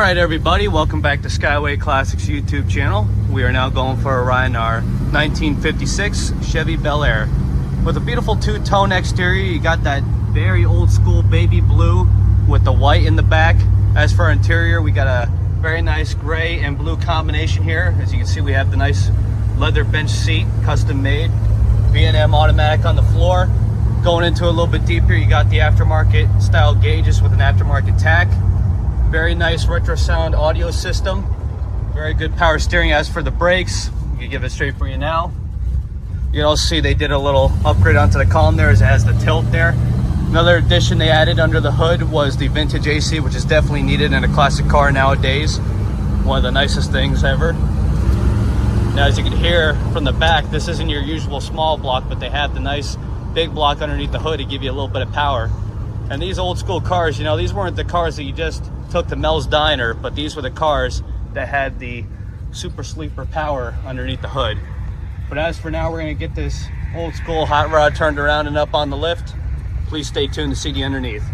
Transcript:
Alright everybody, welcome back to Skyway Classics YouTube channel. We are now going for a ride in our 1956 Chevy Bel Air. With a beautiful two-tone exterior, you got that very old school baby blue with the white in the back. As for our interior, we got a very nice gray and blue combination here. As you can see, we have the nice leather bench seat, custom made. B&M automatic on the floor. Going into a little bit deeper, you got the aftermarket style gauges with an aftermarket tack. Very nice retro sound audio system. Very good power steering. As for the brakes, you can give it straight for you now. You can also see they did a little upgrade onto the column there as it has the tilt there. Another addition they added under the hood was the vintage AC, which is definitely needed in a classic car nowadays. One of the nicest things ever. Now, as you can hear from the back, this isn't your usual small block, but they have the nice big block underneath the hood to give you a little bit of power. And these old school cars, you know, these weren't the cars that you just took to Mel's Diner, but these were the cars that had the super sleeper power underneath the hood. But as for now, we're going to get this old school hot rod turned around and up on the lift. Please stay tuned to see the underneath.